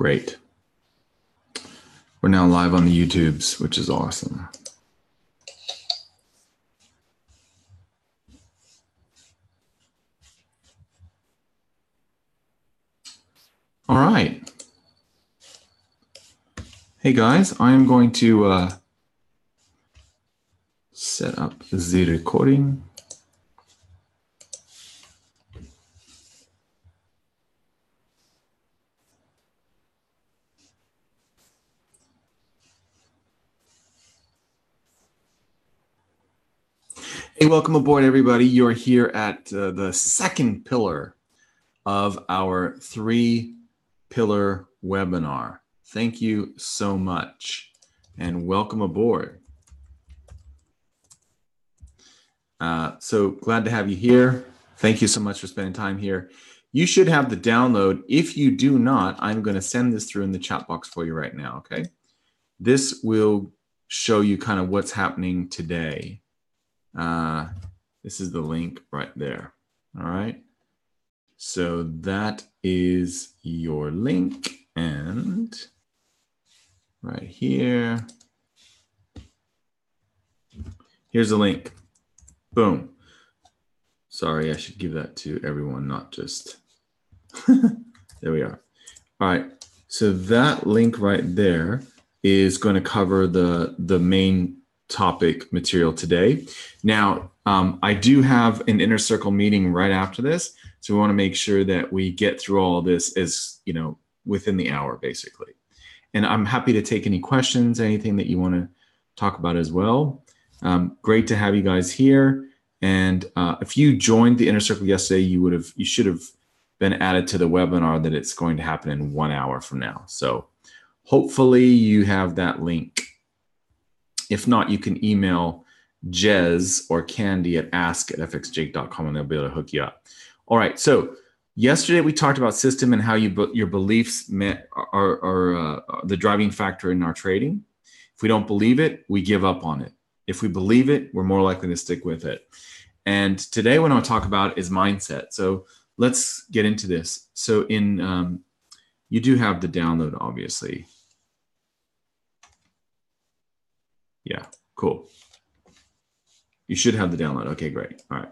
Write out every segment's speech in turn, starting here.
Great. We're now live on the YouTubes, which is awesome. All right. Hey guys, I am going to set up the recording. Hey, welcome aboard, everybody. You're here at the second pillar of our 3-pillar webinar. Thank you so much, and welcome aboard. So glad to have you here. Thank you so much for spending time here. You should have the download. If you do not, I'm going to send this through in the chat box for you right now, okay? This will show you kind of what's happening today. This is the link right there. All right. So that is your link, and right here, here's the link. Boom. Sorry, I should give that to everyone, not just. There we are. All right. So that link right there is going to cover the main topic material today. Now, I do have an inner circle meeting right after this, so we want to make sure that we get through all of this as, you know, within the hour, basically. And I'm happy to take any questions, anything that you want to talk about as well. Great to have you guys here. And if you joined the inner circle yesterday, you should have been added to the webinar that it's going to happen in 1 hour from now. So hopefully you have that link. If not, you can email Jez or Candy at ask@fxjake.com and they'll be able to hook you up. All right, so yesterday we talked about system and how your beliefs are the driving factor in our trading. If we don't believe it, we give up on it. If we believe it, we're more likely to stick with it. And today what I want to talk about is mindset. So let's get into this. So you do have the download, obviously. Yeah, cool. You should have the download. Okay, great. All right.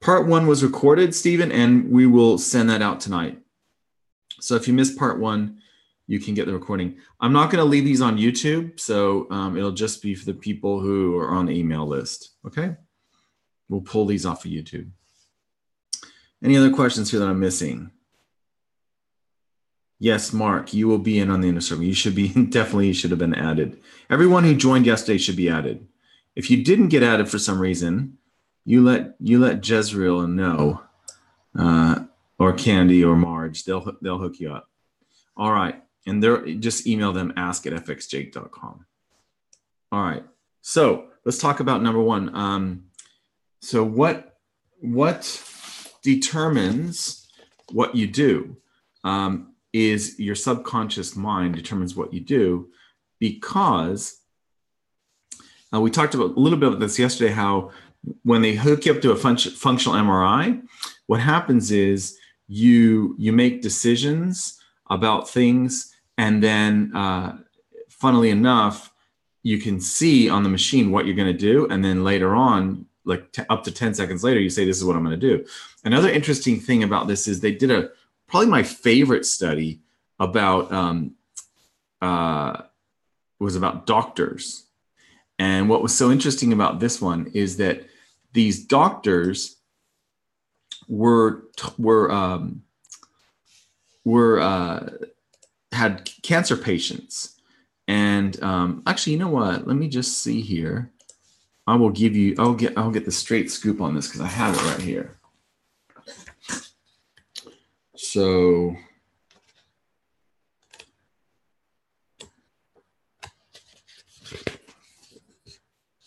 Part 1 was recorded, Stephen, and we will send that out tonight. So if you missed part 1, you can get the recording. I'm not going to leave these on YouTube, so it'll just be for the people who are on the email list. Okay? We'll pull these off of YouTube. Any other questions here that I'm missing? Yes, Mark, you will be in on the inner circle. You should be, definitely you should have been added. Everyone who joined yesterday should be added. If you didn't get added for some reason, you let Jezreel know, or Candy or Marge. They'll hook you up. All right, and just email them ask@fxjake.com. All right, so let's talk about number 1. So what determines what you do? Is your subconscious mind determines what you do, because we talked about a little bit of this yesterday, how when they hook you up to a functional MRI, what happens is you make decisions about things, and then funnily enough, you can see on the machine what you're going to do, and then later on, like up to 10 seconds later, you say, this is what I'm going to do. Another interesting thing about this is they did probably my favorite study about was about doctors. And what was so interesting about this one is that these doctors had cancer patients. And actually, you know what? Let me just see here. I'll get the straight scoop on this because I have it right here. So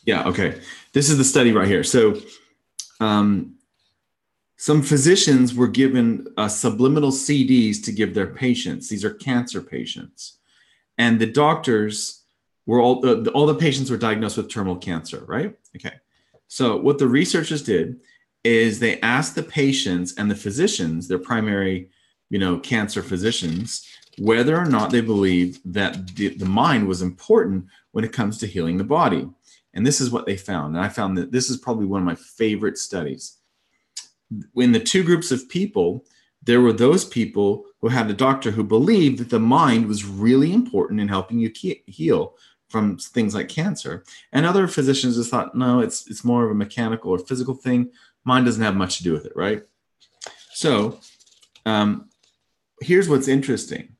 yeah, okay. This is the study right here. So some physicians were given subliminal CDs to give their patients. These are cancer patients. And the doctors were all the patients were diagnosed with terminal cancer, right? Okay. So what the researchers did is they asked the patients and the physicians, their primary cancer physicians, whether or not they believed that the mind was important when it comes to healing the body. And this is what they found. And I found that this is probably one of my favorite studies. In the two groups of people, there were those people who had a doctor who believed that the mind was really important in helping you heal from things like cancer. And other physicians just thought, no, it's more of a mechanical or physical thing. Mind doesn't have much to do with it, right? So here's what's interesting.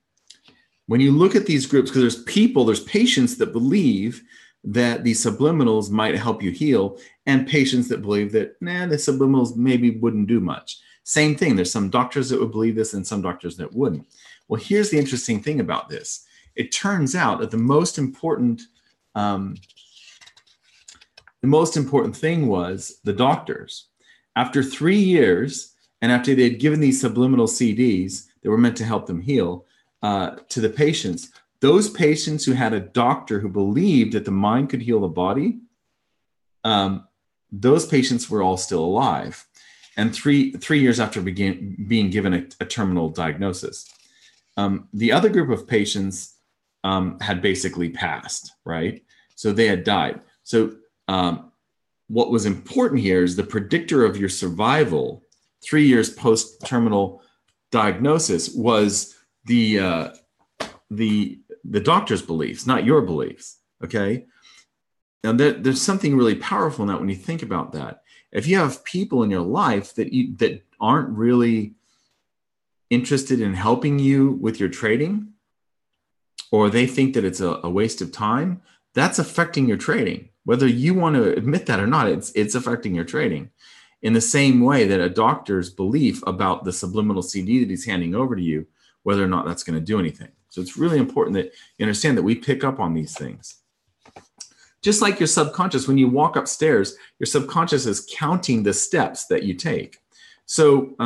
When you look at these groups, because there's patients that believe that these subliminals might help you heal, and patients that believe that, the subliminals maybe wouldn't do much. Same thing. There's some doctors that would believe this and some doctors that wouldn't. Well, here's the interesting thing about this. It turns out that the most important thing was the doctors. After 3 years, and after they'd given these subliminal CDs that were meant to help them heal to the patients, those patients who had a doctor who believed that the mind could heal the body, those patients were all still alive. And three years after being given a terminal diagnosis. The other group of patients had basically passed, right? So they had died. So what was important here is the predictor of your survival 3 years post-terminal diagnosis was the doctor's beliefs, not your beliefs, okay? Now, there's something really powerful in that when you think about that. If you have people in your life that aren't really interested in helping you with your trading, or they think that it's a waste of time, that's affecting your trading. Whether you want to admit that or not, it's affecting your trading. In the same way that a doctor's belief about the subliminal CD that he's handing over to you, whether or not that's going to do anything. So it's really important that you understand that we pick up on these things. Just like your subconscious, when you walk upstairs, your subconscious is counting the steps that you take. So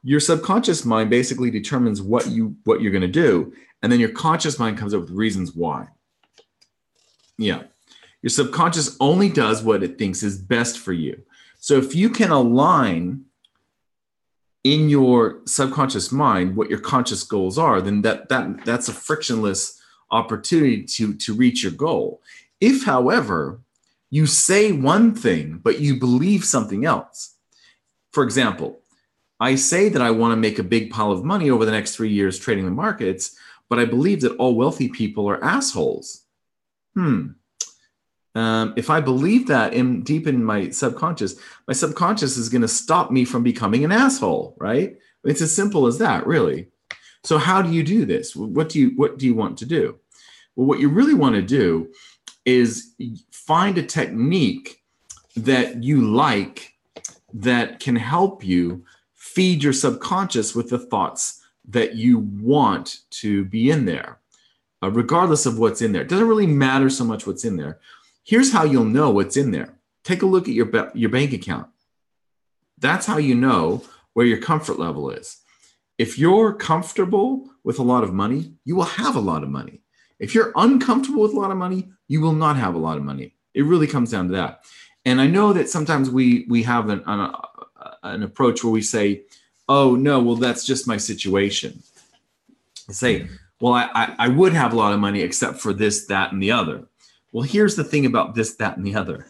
your subconscious mind basically determines what you're going to do, and then your conscious mind comes up with reasons why. Yeah, your subconscious only does what it thinks is best for you. So if you can align in your subconscious mind what your conscious goals are, then that's a frictionless opportunity to reach your goal. If, however, you say one thing, but you believe something else. For example, I say that I want to make a big pile of money over the next 3 years trading the markets, but I believe that all wealthy people are assholes. If I believe that deep in my subconscious is going to stop me from becoming an asshole, right? It's as simple as that, really. So how do you do this? What do you want to do? Well, what you really want to do is find a technique that you like that can help you feed your subconscious with the thoughts that you want to be in there, regardless of what's in there. It doesn't really matter so much what's in there. Here's how you'll know what's in there. Take a look at your bank account. That's how you know where your comfort level is. If you're comfortable with a lot of money, you will have a lot of money. If you're uncomfortable with a lot of money, you will not have a lot of money. It really comes down to that. And I know that sometimes we have an approach where we say, oh, no, well, that's just my situation. I say, well, I would have a lot of money except for this, that, and the other. Well, here's the thing about this, that, and the other.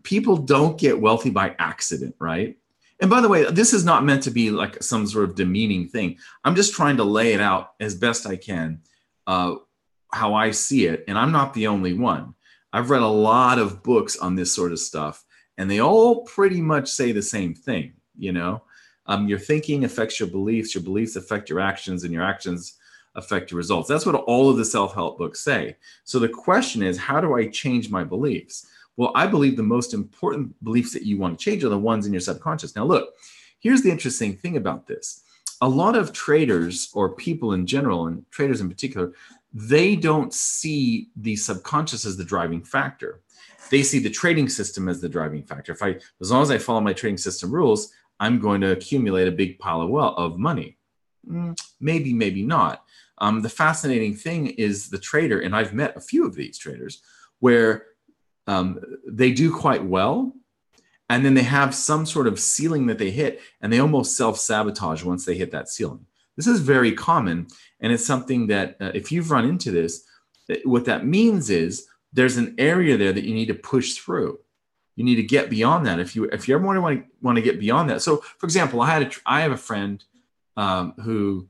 People don't get wealthy by accident, right? And by the way, this is not meant to be like some sort of demeaning thing. I'm just trying to lay it out as best I can, how I see it. And I'm not the only one. I've read a lot of books on this sort of stuff, and they all pretty much say the same thing, you know? Your thinking affects your beliefs affect your actions, and your actions affect your results. That's what all of the self-help books say. So the question is, how do I change my beliefs? Well, I believe the most important beliefs that you want to change are the ones in your subconscious. Now, look, here's the interesting thing about this. A lot of traders, or people in general, and traders in particular, they don't see the subconscious as the driving factor. They see the trading system as the driving factor. As long as I follow my trading system rules, I'm going to accumulate a big pile of money. Maybe, maybe not. The fascinating thing is the trader, and I've met a few of these traders, where they do quite well, and then they have some sort of ceiling that they hit, and they almost self-sabotage once they hit that ceiling. This is very common, and it's something that if you've run into this, what that means is there's an area there that you need to push through. You need to get beyond that. If you ever want to get beyond that. So, for example, I have a friend who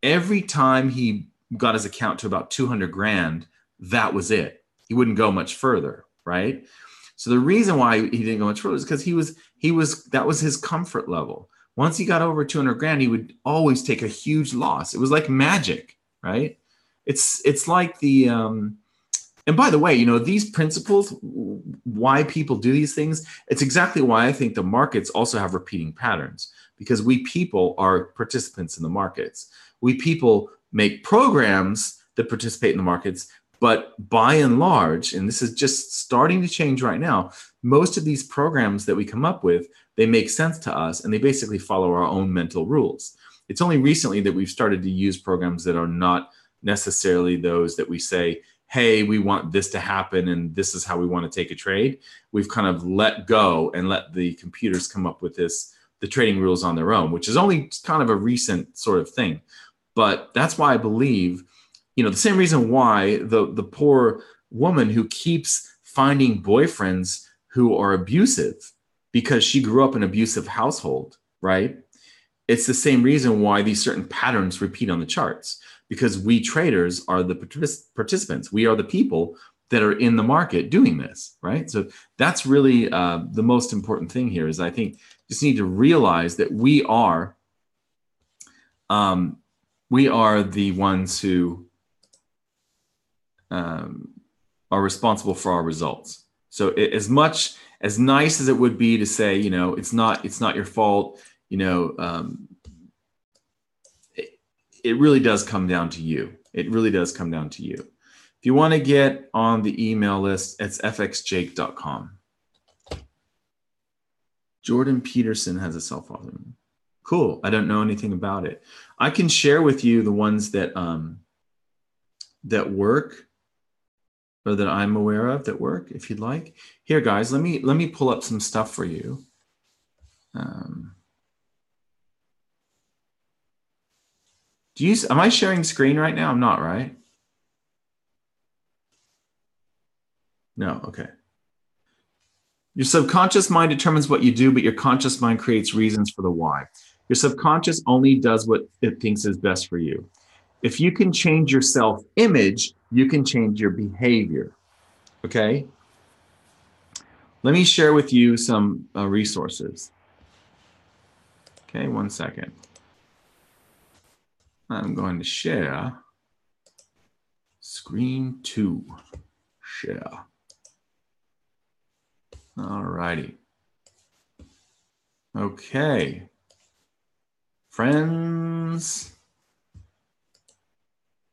every time he got his account to about 200 grand, that was it. He wouldn't go much further, right? So the reason why he didn't go much further is because that was his comfort level. Once he got over 200 grand, he would always take a huge loss. It was like magic, right? It's like the and by the way, you know, these principles, why people do these things, it's exactly why I think the markets also have repeating patterns, because we people are participants in the markets. We people make programs that participate in the markets, but by and large, and this is just starting to change right now, most of these programs that we come up with, they make sense to us and they basically follow our own mental rules. It's only recently that we've started to use programs that are not necessarily those that we say, hey, we want this to happen and this is how we want to take a trade. We've kind of let go and let the computers come up with the trading rules on their own, which is only kind of a recent sort of thing. But that's why I believe, you know, the same reason why the poor woman who keeps finding boyfriends who are abusive because she grew up in an abusive household, right? It's the same reason why these certain patterns repeat on the charts, because we traders are the participants. We are the people that are in the market doing this, right? So that's really the most important thing here is I think just need to realize that we are the ones who are responsible for our results. So as much as nice as it would be to say, you know, it's not your fault, you know, it really does come down to you. It really does come down to you. If you want to get on the email list, it's fxjake.com. Jordan Peterson has a self-authoring. Cool. I don't know anything about it. I can share with you the ones that that work, or that I'm aware of that work, if you'd like. Here, guys, let me pull up some stuff for you. Am I sharing screen right now? I'm not, right? No, okay. Your subconscious mind determines what you do, but your conscious mind creates reasons for the why. Your subconscious only does what it thinks is best for you. If you can change your self-image, you can change your behavior, okay? Let me share with you some resources. Okay, 1 second. I'm going to share screen 2. Share. All righty. Okay. Friends,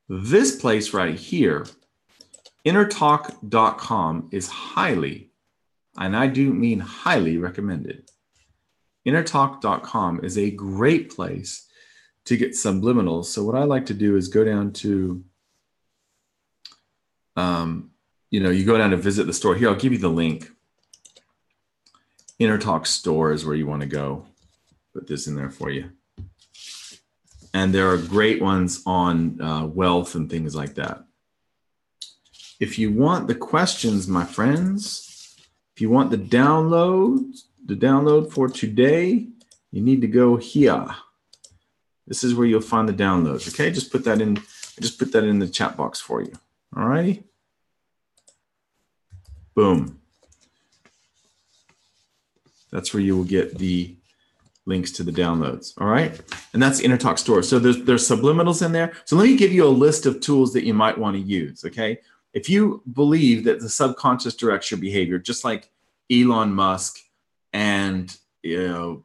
this place right here, innertalk.com, is highly, and I do mean highly, recommended. Innertalk.com is a great place to get subliminals. So what I like to do is go down to, you know, you go down to visit the store. Here, I'll give you the link. Innertalk store is where you want to go. Put this in there for you. And there are great ones on wealth and things like that. If you want the questions, my friends, if you want the download for today, you need to go here. This is where you'll find the downloads. Okay, just put that in the chat box for you. All righty. Boom. That's where you will get the links to the downloads. All right. And that's the InnerTalk store. So there's subliminals in there. So let me give you a list of tools that you might want to use. Okay. If you believe that the subconscious directs your behavior, just like Elon Musk and, you know,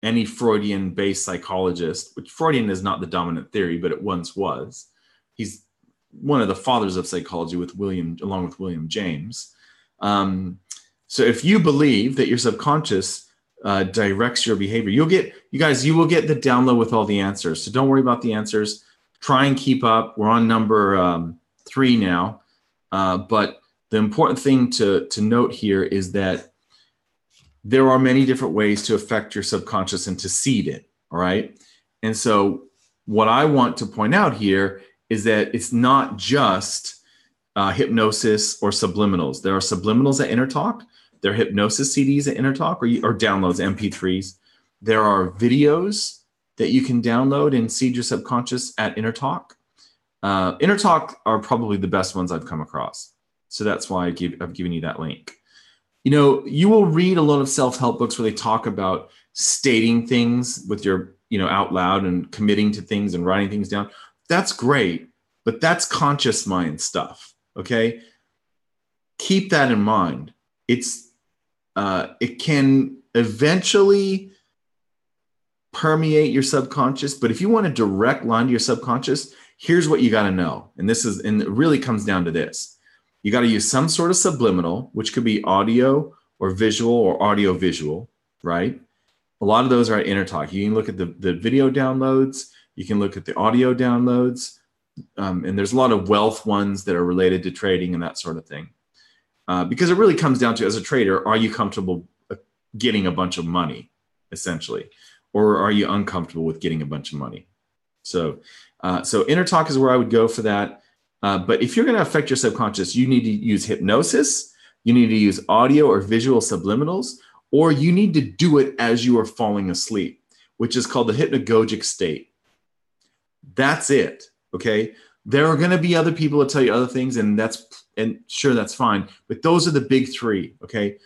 any Freudian-based psychologist, which Freudian is not the dominant theory, but it once was. He's one of the fathers of psychology along with William James. So if you believe that your subconscious directs your behavior, you will get the download with all the answers. So don't worry about the answers. Try and keep up. We're on number 3 now. But the important thing to note here is that there are many different ways to affect your subconscious and to seed it. All right. And so what I want to point out here is that it's not just hypnosis or subliminals. There are subliminals at InnerTalk. There are hypnosis CDs at InnerTalk or downloads, MP3s. There are videos that you can download and seed your subconscious at InnerTalk. InnerTalk are probably the best ones I've come across. So that's why I've given you that link. You know, you will read a lot of self-help books where they talk about stating things with your, out loud and committing to things and writing things down. That's great, but that's conscious mind stuff. Okay. Keep that in mind. It can eventually permeate your subconscious, but if you want a direct line to your subconscious, here's what you got to know. And it really comes down to this. You got to use some sort of subliminal, which could be audio or visual or audio visual, right? A lot of those are at InnerTalk. You can look at the video downloads. You can look at the audio downloads. And there's a lot of wealth ones that are related to trading and that sort of thing. Because it really comes down to, as a trader, are you comfortable getting a bunch of money, essentially? Or are you uncomfortable with getting a bunch of money? So InnerTalk is where I would go for that. But if you're going to affect your subconscious, you need to use hypnosis, you need to use audio or visual subliminals, or you need to do it as you are falling asleep, which is called the hypnagogic state. That's it, okay? There are going to be other people that tell you other things, and sure, that's fine. But those are the big three, okay?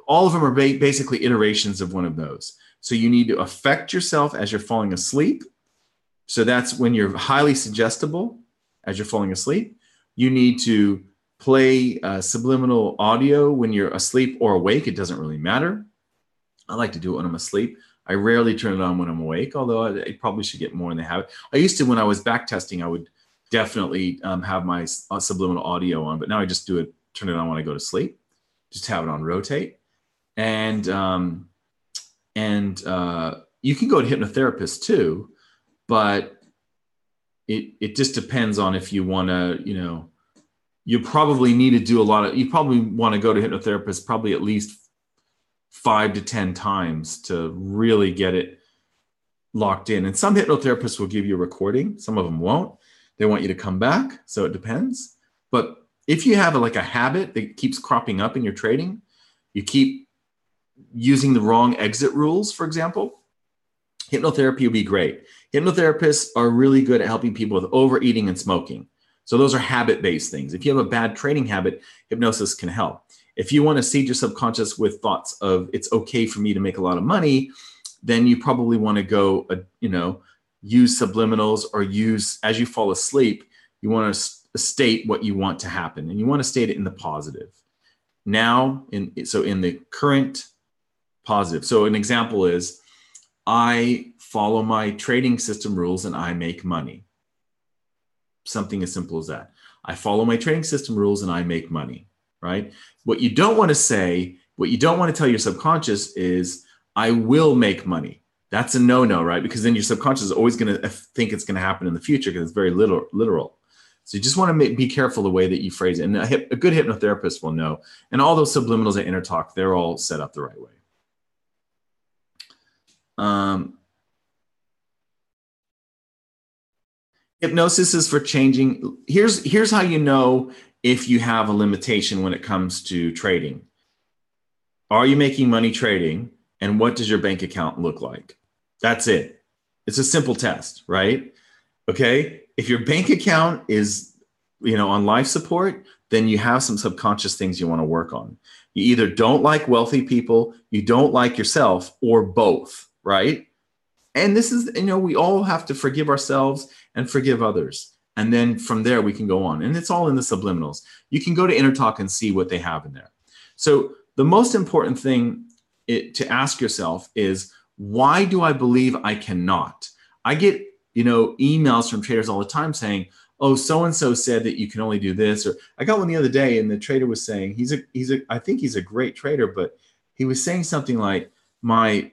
All of them are basically iterations of one of those. So you need to affect yourself as you're falling asleep. So that's when you're highly suggestible as you're falling asleep. You need to play subliminal audio when you're asleep or awake. It doesn't really matter. I like to do it when I'm asleep. I rarely turn it on when I'm awake, although I probably should get more in the habit. I used to, when I was back testing, I would definitely have my subliminal audio on, but now I just turn it on when I go to sleep. Just have it on rotate. And you can go to hypnotherapists too, but it just depends on if you want to, you probably need to do you probably want to go to hypnotherapists probably at least 5 to 10 times to really get it locked in. And some hypnotherapists will give you a recording. Some of them won't. They want you to come back. So it depends. But if you have a habit that keeps cropping up in your trading, you keep using the wrong exit rules, for example, hypnotherapy would be great. Hypnotherapists are really good at helping people with overeating and smoking. So those are habit-based things. If you have a bad trading habit, hypnosis can help. If you want to seed your subconscious with thoughts of it's okay for me to make a lot of money, then you probably want to go, use subliminals or as you fall asleep, you want to state what you want to happen. And you want to state it in the positive. Now, in the current positive. So an example is, I follow my trading system rules and I make money. Something as simple as that. I follow my trading system rules and I make money, right? What you don't want to say, what you don't want to tell your subconscious is, I will make money. That's a no-no, right? Because then your subconscious is always going to think it's going to happen in the future because it's very literal. So you just want to be careful the way that you phrase it. And a good hypnotherapist will know. And all those subliminals at InnerTalk, they're all set up the right way. Hypnosis is for changing. Here's how you know if you have a limitation when it comes to trading. Are you making money trading? And what does your bank account look like? That's it. It's a simple test, right? Okay. If your bank account is, on life support, then you have some subconscious things you want to work on. You either don't like wealthy people, you don't like yourself, or both, right? And this is, we all have to forgive ourselves and forgive others. And then from there, we can go on. And it's all in the subliminals. You can go to InnerTalk and see what they have in there. So the most important thing to ask yourself is, why do I believe I cannot? I get, emails from traders all the time saying, oh, so-and-so said that you can only do this. Or I got one the other day and the trader was saying, I think he's a great trader, but he was saying something like, my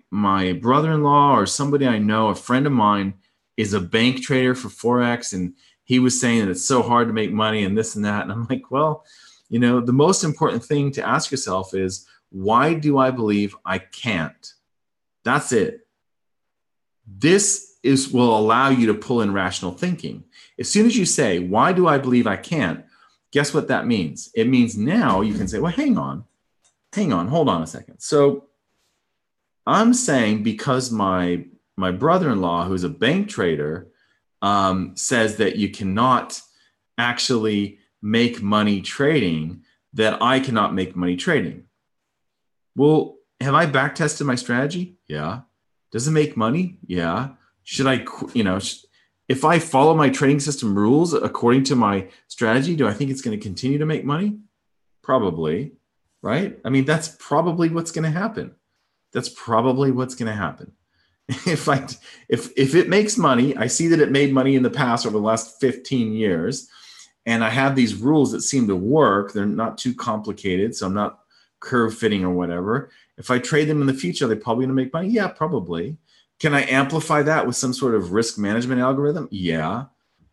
brother-in-law or somebody I know, a friend of mine, is a bank trader for Forex. And he was saying that it's so hard to make money and this and that. And I'm like, well, the most important thing to ask yourself is, Why do I believe I can't? That's it. This will allow you to pull in rational thinking. As soon as you say, why do I believe I can't? Guess what that means? It means now you can say, well, hang on, hold on a second. So I'm saying because my brother-in-law, who's a bank trader, says that you cannot actually make money trading, that I cannot make money trading. Well, have I back tested my strategy? Yeah. Does it make money? Yeah. Should I, if I follow my trading system rules according to my strategy, do I think it's going to continue to make money? Probably, right? I mean, that's probably what's going to happen. That's probably what's going to happen. If it makes money, I see that it made money in the past over the last 15 years, and I have these rules that seem to work. They're not too complicated, so I'm not curve fitting or whatever. If I trade them in the future, they're probably going to make money. Yeah, probably. Can I amplify that with some sort of risk management algorithm? Yeah.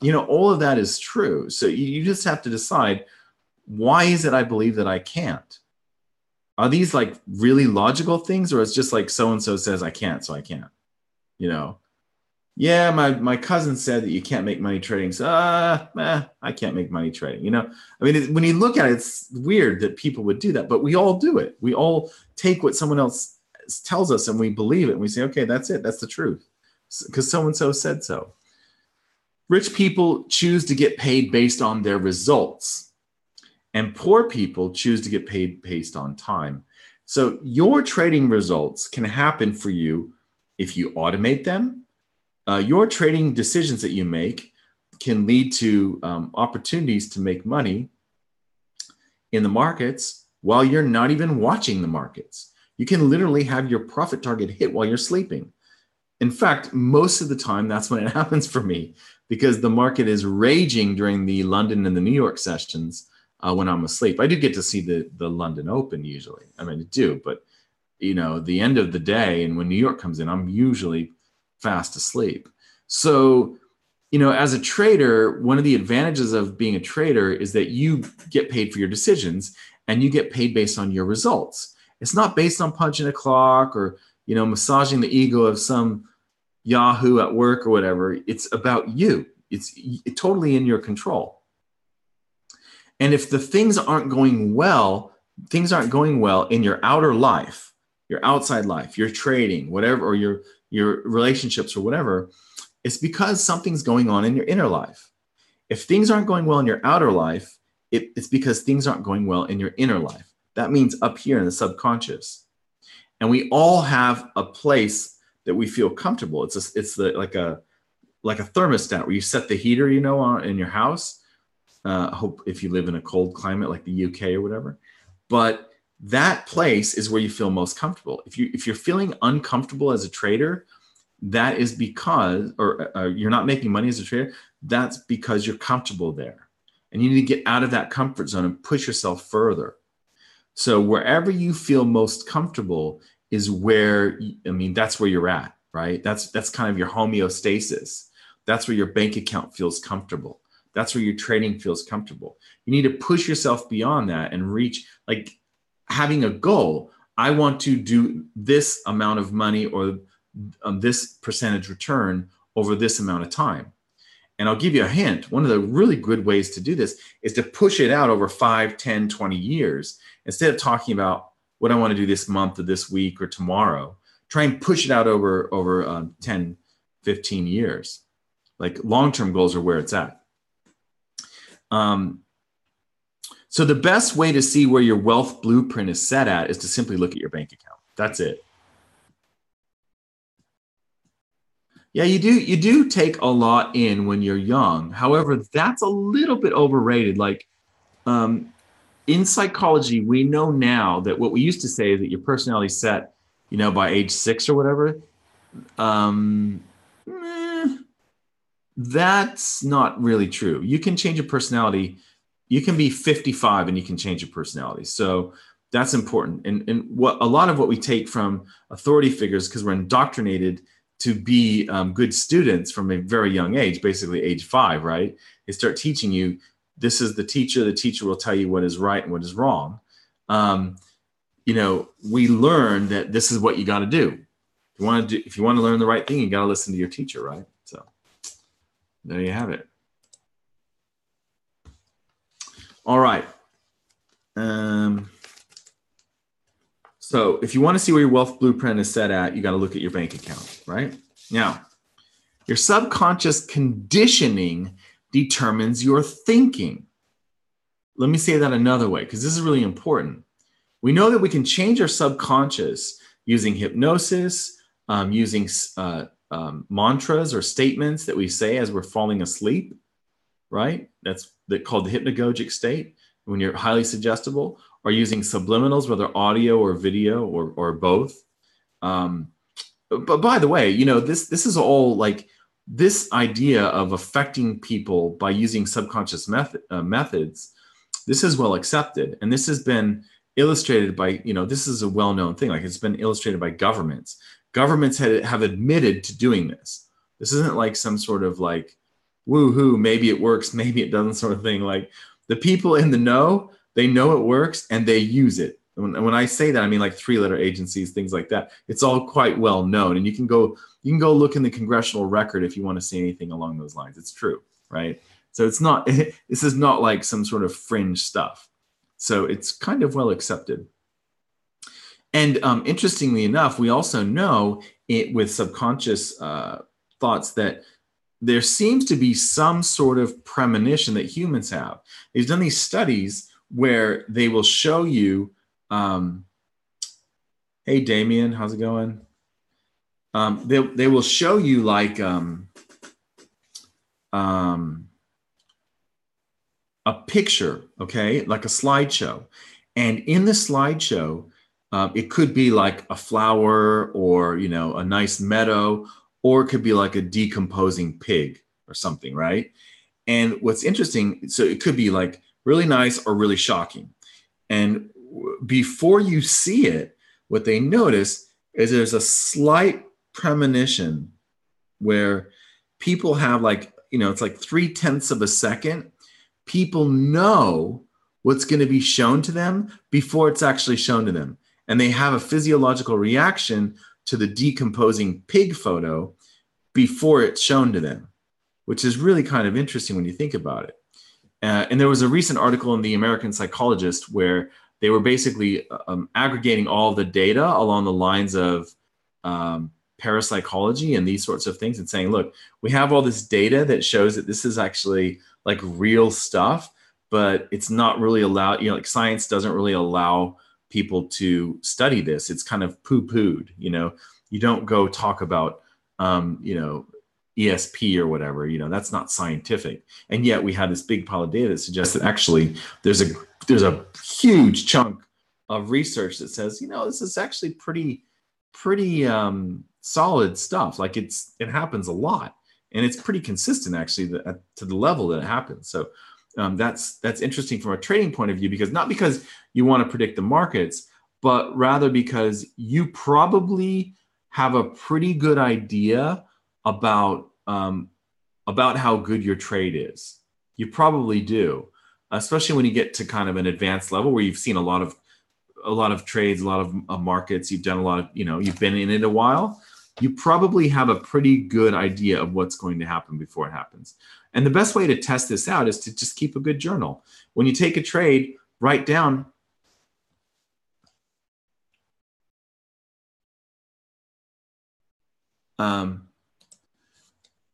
All of that is true. So you just have to decide, why is it I believe that I can't? Are these like really logical things, or it's just like so-and-so says I can't, so I can't? Yeah, my cousin said that you can't make money trading. So I can't make money trading. I mean, when you look at it, it's weird that people would do that, but we all do it. We all take what someone else tells us and we believe it. And we say, okay, that's it. That's the truth. Because so-and-so said so. Rich people choose to get paid based on their results. And poor people choose to get paid based on time. So your trading results can happen for you if you automate them. Your trading decisions that you make can lead to opportunities to make money in the markets while you're not even watching the markets. You can literally have your profit target hit while you're sleeping. In fact, most of the time, that's when it happens for me, because the market is raging during the London and the New York sessions when I'm asleep. I do get to see the London Open usually. I mean, I do, but the end of the day and when New York comes in, I'm usually fast asleep. So, as a trader, one of the advantages of being a trader is that you get paid for your decisions and you get paid based on your results. It's not based on punching a clock or, massaging the ego of some Yahoo at work or whatever. It's about you. It's totally in your control. And if the things aren't going well in your outer life, your outside life, your trading, whatever, or your relationships or whatever, it's because something's going on in your inner life. If things aren't going well in your outer life, it's because things aren't going well in your inner life. That means up here in the subconscious. And we all have a place that we feel comfortable. Like a thermostat where you set the heater, in your house. I hope if you live in a cold climate like the UK or whatever. But that place is where you feel most comfortable. If you're feeling uncomfortable as a trader, that is because, or you're not making money as a trader, that's because you're comfortable there. And you need to get out of that comfort zone and push yourself further. So wherever you feel most comfortable is where, that's where you're at, right? That's kind of your homeostasis. That's where your bank account feels comfortable. That's where your trading feels comfortable. You need to push yourself beyond that and reach, like having a goal. I want to do this amount of money or this percentage return over this amount of time. And I'll give you a hint. One of the really good ways to do this is to push it out over 5, 10, 20 years. Instead of talking about what I want to do this month or this week or tomorrow, try and push it out over 10, 15 years. Like long-term goals are where it's at. So the best way to see where your wealth blueprint is set at is to simply look at your bank account. That's it. Yeah, you do take a lot in when you're young. However, that's a little bit overrated. Like in psychology, we know now that what we used to say is that your personality is set, by age 6 or whatever. That's not really true. You can change your personality. You can be 55 and you can change your personality. So that's important. And what a lot of what we take from authority figures, because we're indoctrinated to be good students from a very young age, basically age 5, right? They start teaching you, this is the teacher will tell you what is right and what is wrong. you know, we learn that this is what you got to do. If you want to learn the right thing, you got to listen to your teacher, right? So there you have it. All right. So if you want to see where your wealth blueprint is set at, you got to look at your bank account, right? Now, your subconscious conditioning determines your thinking. Let me say that another way, because this is really important. We know that we can change our subconscious using hypnosis, using mantras or statements that we say as we're falling asleep, right? That's called the hypnagogic state, when you're highly suggestible, or using subliminals, whether audio or video or both. But by the way, you know, this is all like this idea of affecting people by using subconscious methods. This is well accepted, and this has been illustrated by, you know, this is a well-known thing. Like, it's been illustrated by governments. Governments have admitted to doing this. This isn't like some sort of like, woo-hoo, maybe it works, maybe it doesn't sort of thing. Like, the people in the know, they know it works and they use it. When I say that, I mean like 3-letter agencies, things like that. It's all quite well known, and you can go look in the congressional record if you want to see anything along those lines. It's true, right? So it's not, this is not like some sort of fringe stuff. So it's kind of well accepted. And interestingly enough, we also know with subconscious thoughts that there seems to be some sort of premonition that humans have. They've done these studies where they will show you, hey, Damien, how's it going? They will show you like a picture, okay, like a slideshow. And in the slideshow, it could be like a flower or, you know, a nice meadow, or it could be like a decomposing pig or something, right? And what's interesting, so it could be like really nice or really shocking. And before you see it, what they notice is there's a slight premonition where people have like, you know, it's like 0.3 of a second. People know what's going to be shown to them before it's actually shown to them. And they have a physiological reaction to the decomposing pig photo before it's shown to them, which is really kind of interesting when you think about it. And there was a recent article in the American Psychologist where they were basically aggregating all the data along the lines of parapsychology and these sorts of things, and saying, look, we have all this data that shows that this is actually like real stuff, but it's not really allowed, you know, like science doesn't really allow people to study this. It's kind of poo-pooed, you know. You don't go talk about, you know, ESP or whatever, you know, that's not scientific. And yet we have this big pile of data that suggests that actually there's a huge chunk of research that says, you know, this is actually pretty solid stuff. Like it happens a lot, and it's pretty consistent actually to the level that it happens. So that's interesting from a trading point of view, because not because you want to predict the markets, but rather because you probably have a pretty good idea about how good your trade is. You probably do, especially when you get to kind of an advanced level where you've seen a lot of trades, a lot of markets. You've done a lot of, you know, you've been in it a while. You probably have a pretty good idea of what's going to happen before it happens. And the best way to test this out is to just keep a good journal. When you take a trade, write down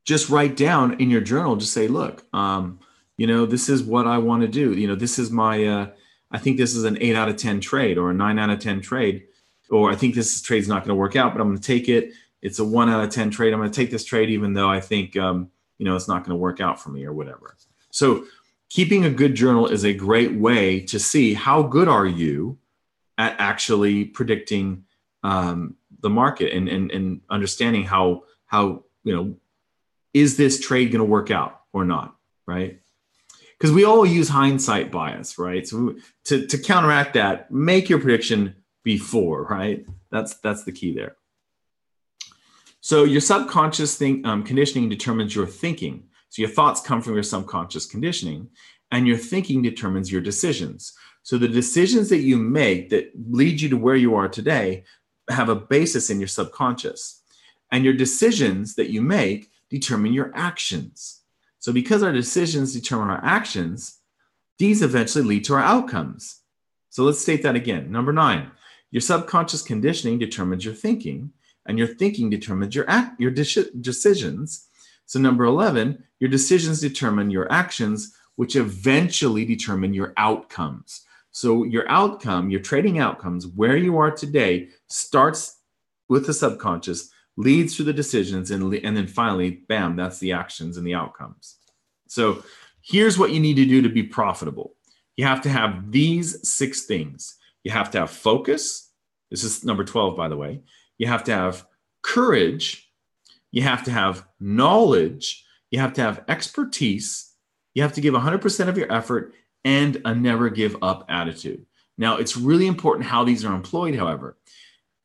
just write down in your journal, just say, look, you know, this is what I want to do. You know, this is my, I think this is an 8 out of 10 trade or a 9 out of 10 trade, or I think this trade's not going to work out, but I'm going to take it. It's a 1 out of 10 trade. I'm going to take this trade, even though I think, you know, it's not going to work out for me or whatever. So keeping a good journal is a great way to see how good are you at actually predicting the market and understanding how, you know, is this trade going to work out or not, right? Because we all use hindsight bias, right? So to counteract that, make your prediction before, right? That's the key there. So your subconscious conditioning determines your thinking. So your thoughts come from your subconscious conditioning, and your thinking determines your decisions. So the decisions that you make that lead you to where you are today have a basis in your subconscious. And your decisions that you make determine your actions. So because our decisions determine our actions, these eventually lead to our outcomes. So let's state that again. Number 9, your subconscious conditioning determines your thinking, and your thinking determines your decisions. So number 11, your decisions determine your actions, which eventually determine your outcomes. So your outcome, your trading outcomes, where you are today, starts with the subconscious, leads to the decisions, and then finally, bam, that's the actions and the outcomes. So here's what you need to do to be profitable. You have to have these 6 things. You have to have focus. This is number 12, by the way. You have to have courage. You have to have knowledge. You have to have expertise. You have to give 100% of your effort and a never give up attitude. Now, it's really important how these are employed, however.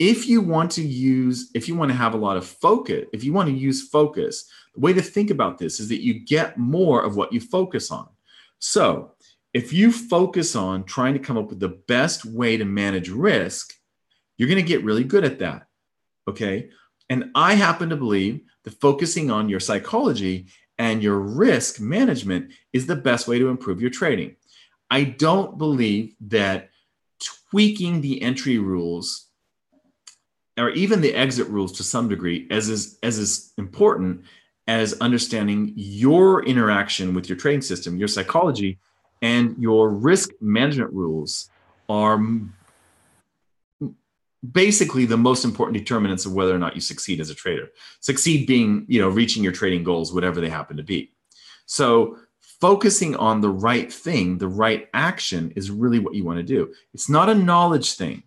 If you want to have a lot of focus, if you want to use focus, the way to think about this is that you get more of what you focus on. So if you focus on trying to come up with the best way to manage risk, you're going to get really good at that. Okay. And I happen to believe that focusing on your psychology and your risk management is the best way to improve your trading. I don't believe that tweaking the entry rules or even the exit rules to some degree as important as understanding your interaction with your trading system, your psychology, and your risk management rules are basically the most important determinants of whether or not you succeed as a trader. Succeed being, reaching your trading goals, whatever they happen to be. So focusing on the right thing, the right action is really what you want to do. It's not a knowledge thing.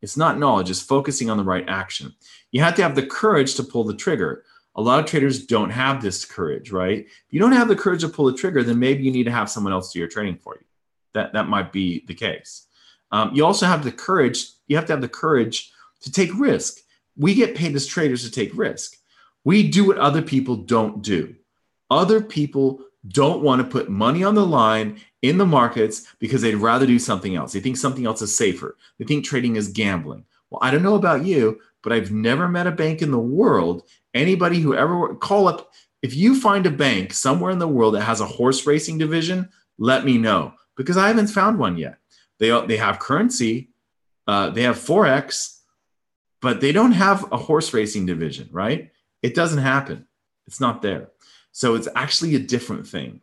It's not knowledge, it's focusing on the right action. You have to have the courage to pull the trigger. A lot of traders don't have this courage, right? If you don't have the courage to pull the trigger, then maybe you need to have someone else do your trading for you. That might be the case. You also have the courage. You have to have the courage to take risk. We get paid as traders to take risk. We do what other people don't do. Other people don't want to put money on the line in the markets because they'd rather do something else. They think something else is safer. They think trading is gambling. Well, I don't know about you, but I've never met a bank in the world, anybody who ever call up, if you find a bank somewhere in the world that has a horse racing division, let me know, because I haven't found one yet. They have currency, they have Forex, but they don't have a horse racing division, right? It doesn't happen. It's not there. So it's actually a different thing.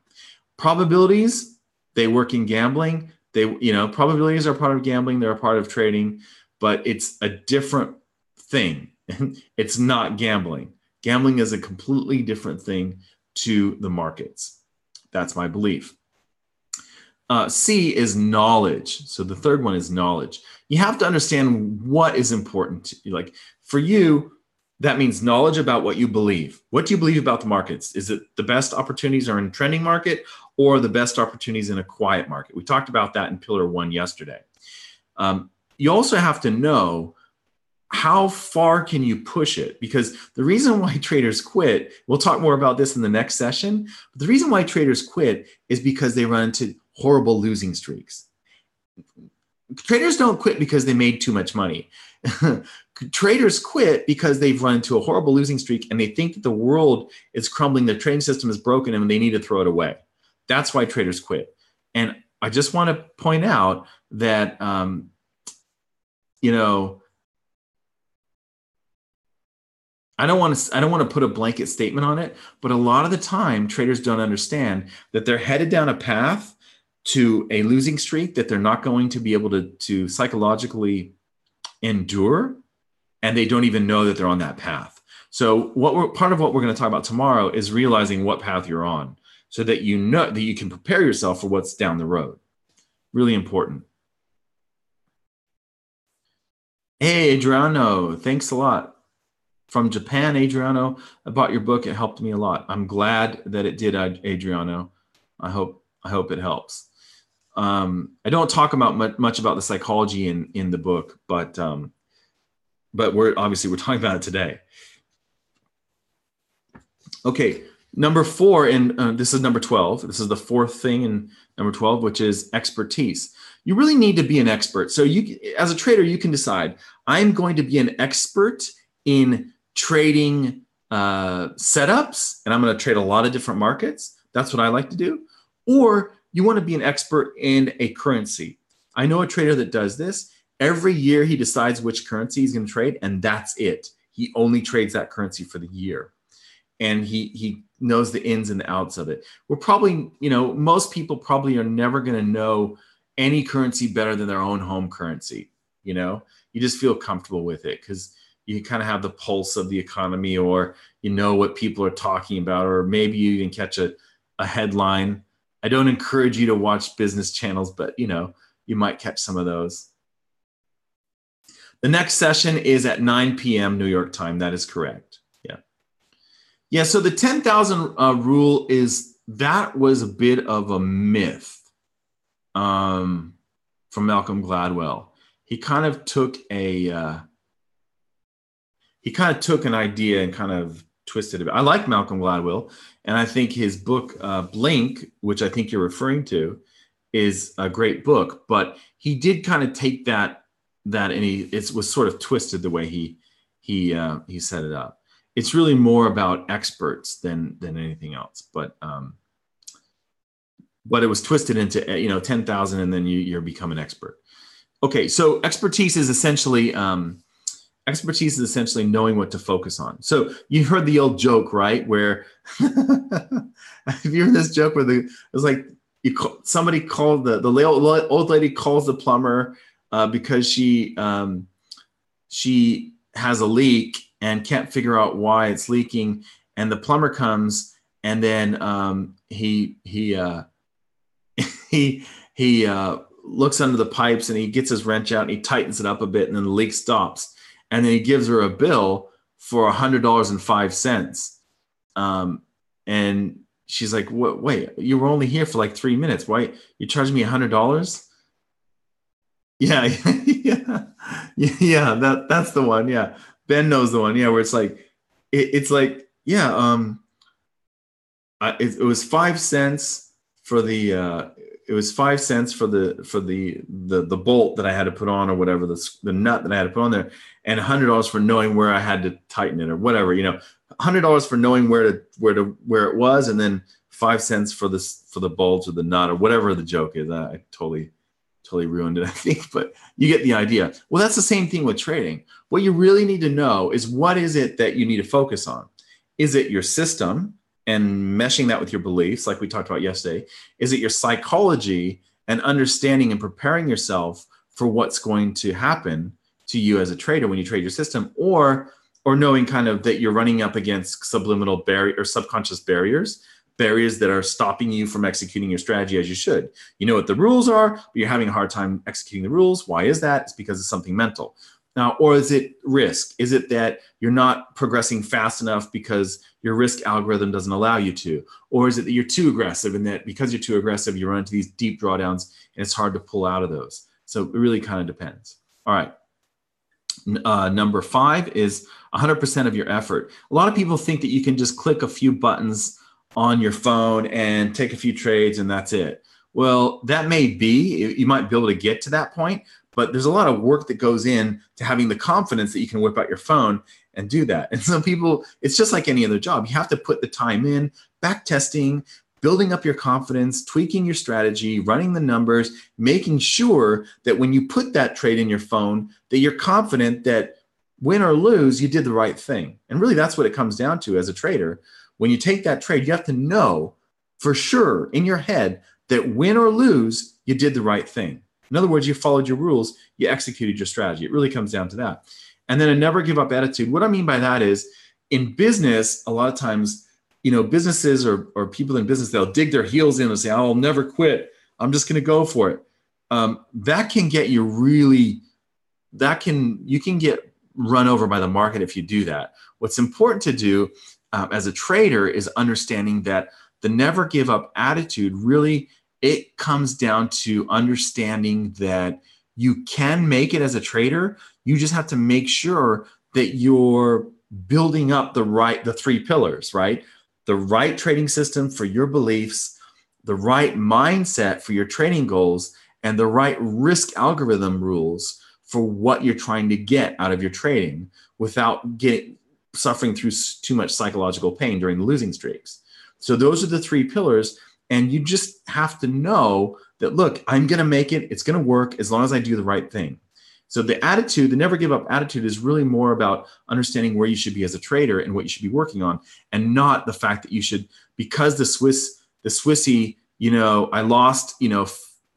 Probabilities, they work in gambling. Probabilities are part of gambling. They're a part of trading, but it's a different thing. It's not gambling. Gambling is a completely different thing to the markets. That's my belief. C is knowledge. So the third one is knowledge. You have to understand what is important to you. Like for you, that means knowledge about what you believe. What do you believe about the markets? Is it the best opportunities are in a trending market or the best opportunities in a quiet market? We talked about that in Pillar 1 yesterday. You also have to know how far can you push it? Because the reason why traders quit, we'll talk more about this in the next session, but the reason why traders quit is because they run into horrible losing streaks. Traders don't quit because they made too much money. Traders quit because they've run into a horrible losing streak and they think that the world is crumbling, their trading system is broken, and they need to throw it away. That's why traders quit. And I just want to point out that, I don't want to put a blanket statement on it, but a lot of the time traders don't understand that they're headed down a path to a losing streak that they're not going to be able to psychologically endure, and they don't even know that they're on that path. So part of what we're going to talk about tomorrow is realizing what path you're on so that you know that you can prepare yourself for what's down the road. Really important. Hey, Adriano, thanks a lot. From Japan, Adriano, I bought your book. It helped me a lot. I'm glad that it did, Adriano. I hope it helps. I don't talk about much about the psychology in the book, but we're talking about it today. Okay, Number 4, and this is number 12. This is the fourth thing in number 12, which is expertise. You really need to be an expert. So you, as a trader, you can decide, I'm going to be an expert in trading setups, and I'm going to trade a lot of different markets. That's what I like to do. Or you want to be an expert in a currency. I know a trader that does this. Every year he decides which currency he's going to trade, and that's it. He only trades that currency for the year. And he knows the ins and the outs of it. We're probably, you know, most people probably are never going to know any currency better than their own home currency. You know, you just feel comfortable with it because you kind of have the pulse of the economy, or you know what people are talking about, or maybe you even catch a headline. I don't encourage you to watch business channels, but you know, you might catch some of those. The next session is at 9 p.m. New York time. That is correct. Yeah. Yeah. So the 10,000 rule that was a bit of a myth from Malcolm Gladwell. He kind of took an idea and kind of twisted it. I like Malcolm Gladwell, and I think his book Blink, which I think you're referring to, is a great book. But he did kind of take that and it was sort of twisted the way he set it up. It's really more about experts than anything else. But it was twisted into 10,000, and then you become an expert. Okay, so expertise is essentially knowing what to focus on. So you heard the old joke, right? Where have you heard this joke where it was like somebody called the old lady calls the plumber because she has a leak and can't figure out why it's leaking, and the plumber comes, and then he looks under the pipes, and he gets his wrench out and he tightens it up a bit, and then the leak stops. And then he gives her a bill for $100.05. And she's like, wait, you were only here for like 3 minutes. Why you charged me $100? Yeah. Yeah. That's the one. Yeah. Ben knows the one. Yeah. Where it's like, it was 5 cents for the, it was 5 cents for the bolt that I had to put on, or whatever, the nut that I had to put on there, and $100 for knowing where I had to tighten it, or whatever, $100 for knowing where it was, and then 5 cents for the bulge or the nut, or whatever the joke is. I totally ruined it, I think, but you get the idea. Well, that's the same thing with trading. What you really need to know is, what is it that you need to focus on? Is it your system and meshing that with your beliefs, like we talked about yesterday? Is it your psychology and understanding and preparing yourself for what's going to happen to you as a trader when you trade your system, or knowing kind of that you're running up against subliminal or subconscious barriers that are stopping you from executing your strategy as you should? You know what the rules are, but you're having a hard time executing the rules. Why is that? It's because it's something mental. Now, or is it risk? Is it that you're not progressing fast enough because your risk algorithm doesn't allow you to? Or is it that you're too aggressive, and that because you're too aggressive, you run into these deep drawdowns and it's hard to pull out of those? So it really kind of depends. All right. Number 5 is 100% of your effort. A lot of people think that you can just click a few buttons on your phone and take a few trades and that's it. Well, that may be, you might be able to get to that point, but there's a lot of work that goes in to having the confidence that you can whip out your phone and do that. And some people, it's just like any other job. You have to put the time in, back testing, building up your confidence, tweaking your strategy, running the numbers, making sure that when you put that trade in your phone, that you're confident that win or lose, you did the right thing. And really, that's what it comes down to as a trader. When you take that trade, you have to know for sure in your head that win or lose, you did the right thing. In other words, you followed your rules, you executed your strategy. It really comes down to that. And then a never give up attitude. What I mean by that is, in business, a lot of times, businesses or people in business, they'll dig their heels in and say, I'll never quit. I'm just going to go for it. That can get you you can get run over by the market if you do that. What's important to do as a trader is understanding that the never give up attitude, really, it comes down to understanding that you can make it as a trader. You just have to make sure that you're building up the 3 pillars, right? the right trading system for your beliefs, the right mindset for your trading goals, and the right risk algorithm rules for what you're trying to get out of your trading without suffering through too much psychological pain during the losing streaks. So those are the 3 pillars. And you just have to know that, look, I'm going to make it. It's going to work as long as I do the right thing. So the attitude, the never give up attitude, is really more about understanding where you should be as a trader and what you should be working on, and not the fact that you should, because the Swissy, I lost,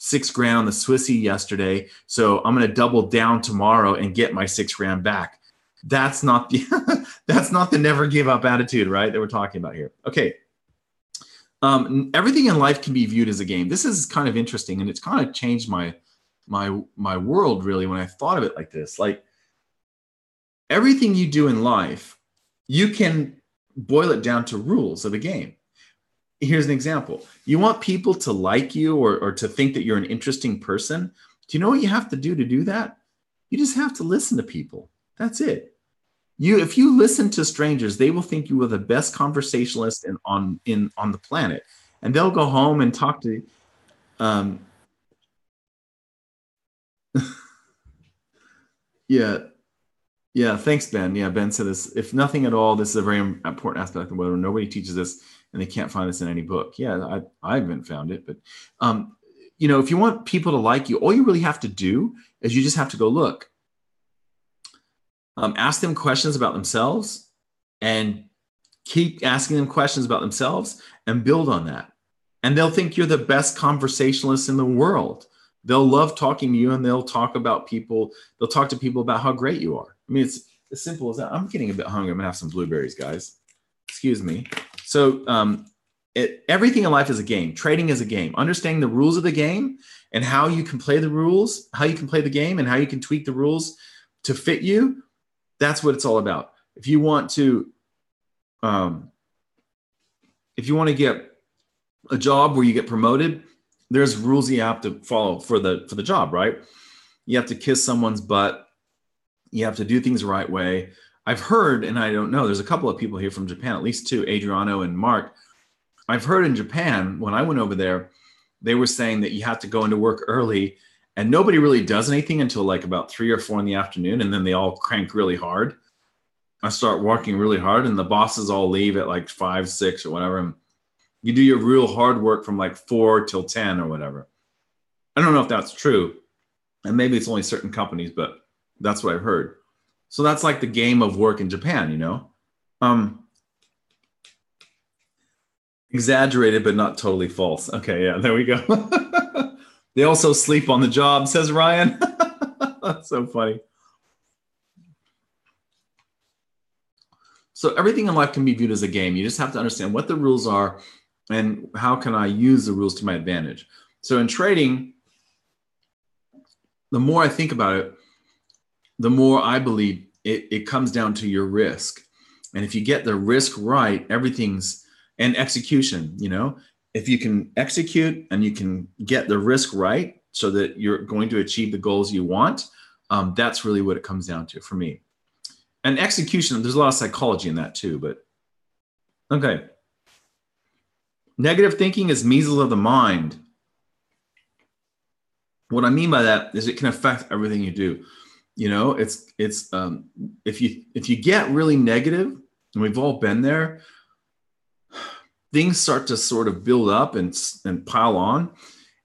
6 grand on the Swissy yesterday, so I'm going to double down tomorrow and get my 6 grand back. That's not the that's not the never give up attitude, right, that we're talking about here. Okay. Everything in life can be viewed as a game. This is kind of interesting, and it's kind of changed my world, really, when I thought of it like this. Like, everything you do in life, you can boil it down to rules of a game. Here's an example. You want people to like you or to think that you're an interesting person. Do you know what you have to do that? You just have to listen to people. That's it. If you listen to strangers, they will think you are the best conversationalist on the planet, and they'll go home and talk to. Yeah. Thanks, Ben. Yeah, Ben said this. If nothing at all, this is a very important aspect of the weather. Nobody teaches this, and they can't find this in any book. Yeah, I haven't found it, but if you want people to like you, all you really have to do is you just have to go look. Ask them questions about themselves, and keep asking them questions about themselves, and build on that. And they'll think you're the best conversationalist in the world. They'll love talking to you, and they'll talk to people about how great you are. I mean, it's as simple as that. I'm getting a bit hungry. I'm gonna have some blueberries, guys. Excuse me. So everything in life is a game. Trading is a game. Understanding the rules of the game and how you can play the rules, how you can play the game, and how you can tweak the rules to fit you. That's what it's all about. If you want to get a job where you get promoted, there's rules you have to follow for the job, right? You have to kiss someone's butt. You have to do things the right way. I've heard, and I don't know, there's a couple of people here from Japan, at least 2, Adriano and Mark. I've heard in Japan, when I went over there, they were saying that you have to go into work early, and nobody really does anything until like about 3 or 4 in the afternoon, and then they all crank really hard. I start working really hard, and the bosses all leave at like 5, 6 or whatever. And you do your real hard work from like 4 till 10 or whatever. I don't know if that's true, and maybe it's only certain companies, but that's what I've heard. So that's like the game of work in Japan, Exaggerated, but not totally false. Okay, yeah, there we go. They also sleep on the job, says Ryan. That's so funny. So everything in life can be viewed as a game. You just have to understand what the rules are and how can I use the rules to my advantage. So in trading, the more I think about it, the more I believe it comes down to your risk. And if you get the risk right, and execution, if you can execute and you can get the risk right so that you're going to achieve the goals you want, that's really what it comes down to for me. And execution, there's a lot of psychology in that too, but okay. Negative thinking is measles of the mind. What I mean by that is it can affect everything you do. If you get really negative, and we've all been there, things start to sort of build up and pile on.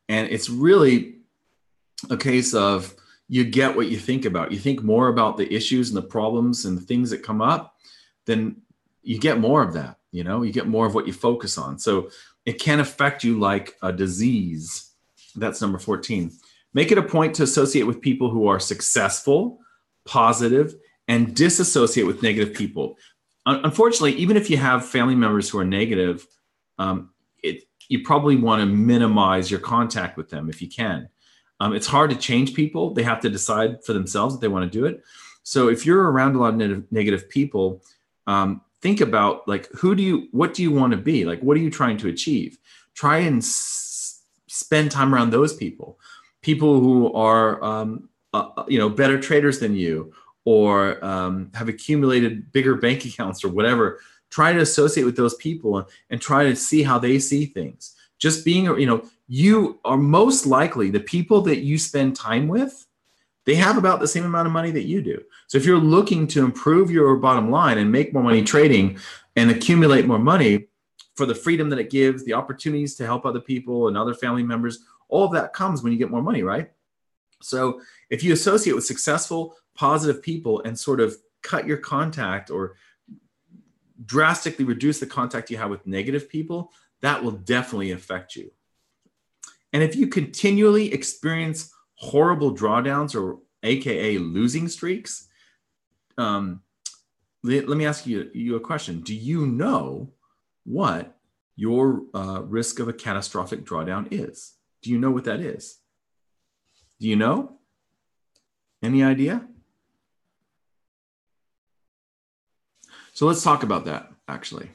And it's really a case of you get what you think about. You think more about the issues and the problems and the things that come up, then you get more of that. You get more of what you focus on. So it can affect you like a disease. That's number 14. Make it a point to associate with people who are successful, positive, and disassociate with negative people. Unfortunately, even if you have family members who are negative, you probably want to minimize your contact with them if you can. It's hard to change people. They have to decide for themselves if they want to do it. So if you're around a lot of negative people, think about like, what do you want to be? Like, what are you trying to achieve? Try and spend time around those people who are, better traders than you, or have accumulated bigger bank accounts or whatever. try to associate with those people and try to see how they see things. Just being, you know, you are most likely the people that you spend time with, they have about the same amount of money that you do. So if you're looking to improve your bottom line and make more money trading and accumulate more money for the freedom that it gives, the opportunities to help other people and other family members, all of that comes when you get more money, right? So if you associate with successful, positive people and sort of cut your contact or drastically reduce the contact you have with negative people, that will definitely affect you. And if you continually experience horrible drawdowns, or AKA losing streaks, let me ask you a question. Do you know what your risk of a catastrophic drawdown is? Do you know what that is? Do you know? Any idea? So let's talk about that, actually.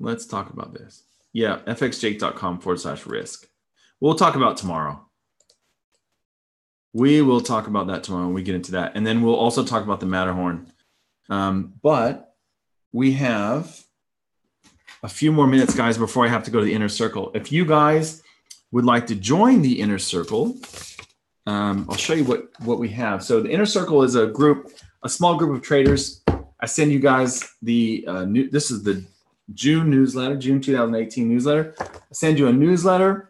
Let's talk about this. Yeah, fxjake.com/risk. We'll talk about tomorrow. We will talk about that tomorrow when we get into that. And then we'll also talk about the Matterhorn. But we have a few more minutes, guys, before I have to go to the inner circle. If you guys would like to join the inner circle, I'll show you what we have. So the inner circle is a group, a small group of traders. I send you guys the this is the June newsletter, June 2018 newsletter. I send you a newsletter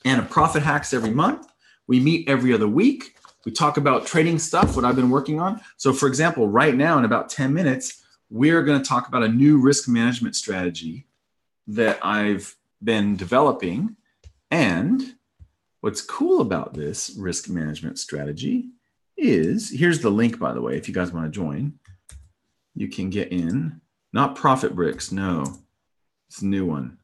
and a profit hacks every month. We meet every other week. We talk about trading stuff, what I've been working on. So for example, right now in about 10 minutes, we're going to talk about a new risk management strategy that I've been developing. And what's cool about this risk management strategy is, here's the link, by the way, if you guys want to join, you can get in. Not Profit Bricks, no, it's a new one.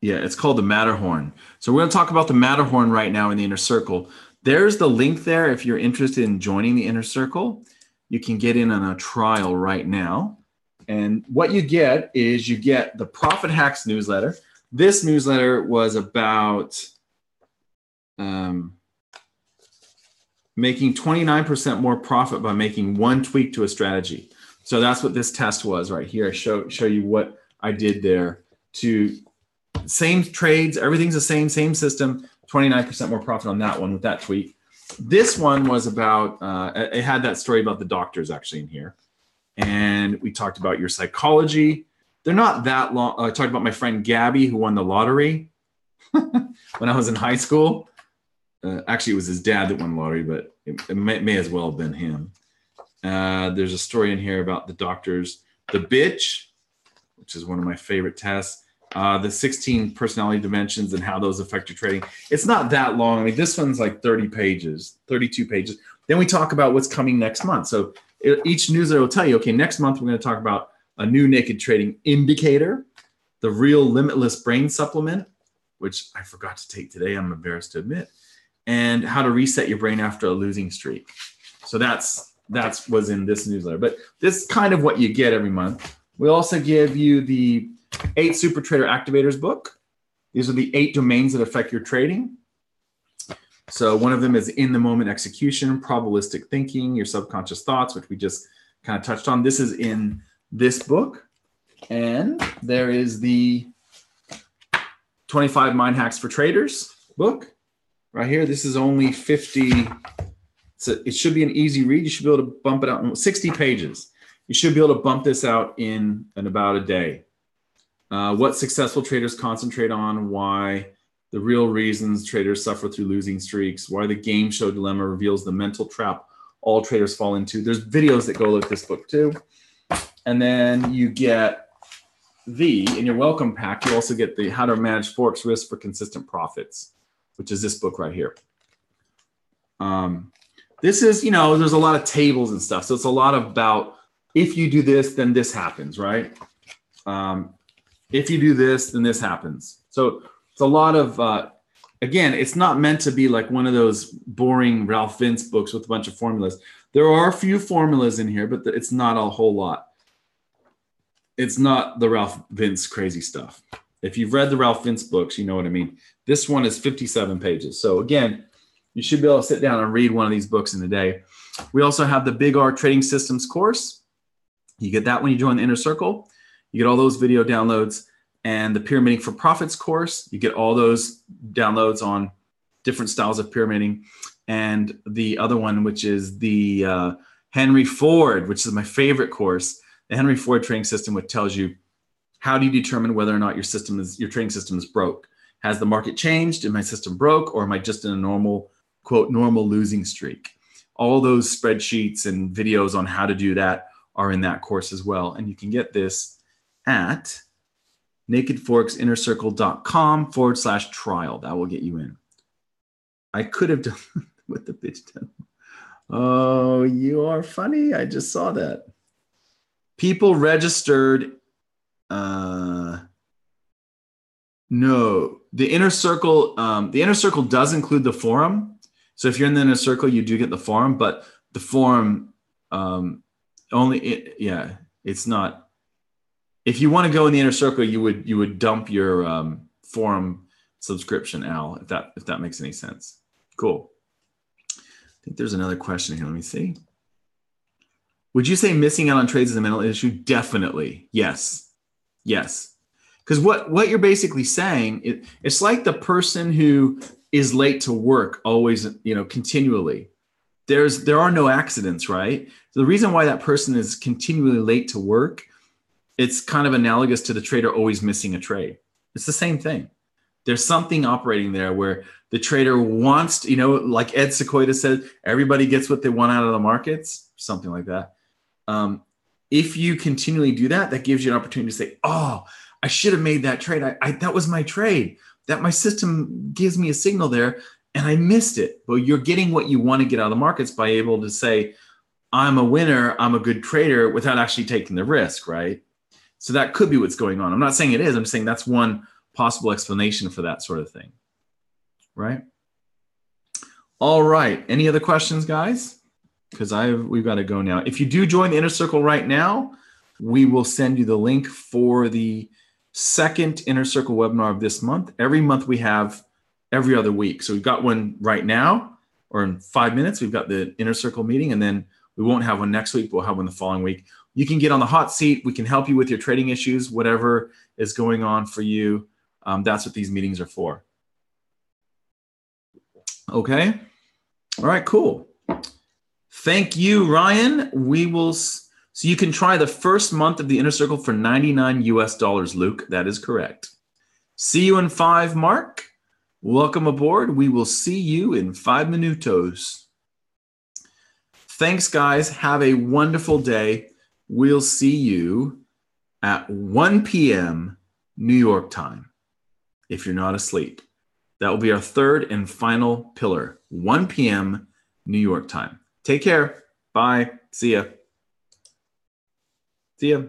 Yeah, it's called the Matterhorn. So we're going to talk about the Matterhorn right now in the inner circle. There's the link there. If you're interested in joining the inner circle, you can get in on a trial right now. And what you get is you get the Profit Hacks newsletter. This newsletter was about making 29% more profit by making one tweak to a strategy. So that's what this test was right here. I show you what I did there. To same trades, everything's the same system, 29% more profit on that one with that tweak. This one was about, it had that story about the doctors actually in here. And we talked about your psychology. They're not that long. I talked about my friend Gabby who won the lottery when I was in high school. Actually, it was his dad that won the lottery, but it may as well have been him. There's a story in here about the doctors. The bitch, which is one of my favorite tests. The 16 personality dimensions and how those affect your trading. It's not that long. I mean, this one's like 30 pages, 32 pages. Then we talk about what's coming next month. So each newsletter will tell you, okay, next month we're going to talk about a new naked trading indicator, the real limitless brain supplement, which I forgot to take today, I'm embarrassed to admit, and how to reset your brain after a losing streak. So that's was in this newsletter. But this is kind of what you get every month. We also give you the 8 Super Trader Activators book. These are the 8 domains that affect your trading. So one of them is in the moment execution, probabilistic thinking, your subconscious thoughts, which we just kind of touched on. This is in this book. And there is the 25 Mind Hacks for Traders book right here. This is only 50. So it should be an easy read. You should be able to bump it out in 60 pages. You should be able to bump this out in about a day. What successful traders concentrate on, why the real reasons traders suffer through losing streaks, why the game show dilemma reveals the mental trap all traders fall into. There's videos that go with this book too. And then you get in your welcome pack, you also get the How to Manage Forex Risk for Consistent Profits, which is this book right here. This is, there's a lot of tables and stuff. So it's a lot about, if you do this, then this happens, right? If you do this, then this happens. So it's a lot of, again, it's not meant to be like one of those boring Ralph Vince books with a bunch of formulas. There are a few formulas in here, but it's not a whole lot. It's not the Ralph Vince crazy stuff. If you've read the Ralph Vince books, you know what I mean. This one is 57 pages. So again, You should be able to sit down and read one of these books in a day. We also have the Big R Trading Systems course. You get that when you join the Inner Circle. You get all those video downloads. And the Pyramiding for Profits course, you get all those downloads on different styles of pyramiding. And the other one, which is the Henry Ford, which is my favorite course, the Henry Ford trading system, which tells you how do you determine whether or not your trading system is broke. Has the market changed? Is my system broke, or am I just in a normal, quote, normal losing streak? All those spreadsheets and videos on how to do that are in that course as well. And you can get this at nakedforexinnercircle.com/trial. That will get you in. I could have done with the pitch done. Oh, you are funny. I just saw that. People registered. No, the Inner Circle. The Inner Circle does include the forum. So if you're in the Inner Circle, you do get the forum, but the forum it's not. If you want to go in the Inner Circle, you would dump your forum subscription, Al, if that makes any sense. Cool. I think there's another question here. Let me see. Would you say missing out on trades is a mental issue? Definitely. Yes. Yes. Because what you're basically saying, it's like the person who is late to work always, continually. There are no accidents, right? So the reason why that person is continually late to work, it's kind of analogous to the trader always missing a trade. It's the same thing. There's something operating there where the trader wants to, like Ed Sequoia said, everybody gets what they want out of the markets, something like that. If you continually do that, that gives you an opportunity to say, oh, I should have made that trade. That was my trade. That my system gives me a signal there and I missed it. Well, you're getting what you want to get out of the markets by able to say, I'm a winner, I'm a good trader without actually taking the risk, right? So that could be what's going on. I'm not saying it is. I'm saying that's one possible explanation for that sort of thing, right? All right. Any other questions, guys? Because we've got to go now. If you do join the Inner Circle right now, we will send you the link for the second Inner Circle webinar of this month. Every month we have every other week. So we've got one right now, or in 5 minutes, we've got the Inner Circle meeting, and then we won't have one next week. We'll have one the following week. You can get on the hot seat. We can help you with your trading issues, whatever is going on for you. That's what these meetings are for. Okay. All right, cool. Thank you, Ryan. So you can try the first month of the Inner Circle for $99 US, Luke. That is correct. See you in 5, Mark. Welcome aboard. We will see you in 5 minutos. Thanks, guys. Have a wonderful day. We'll see you at 1 p.m. New York time, if you're not asleep. That will be our third and final pillar, 1 p.m. New York time. Take care. Bye. See ya. See ya.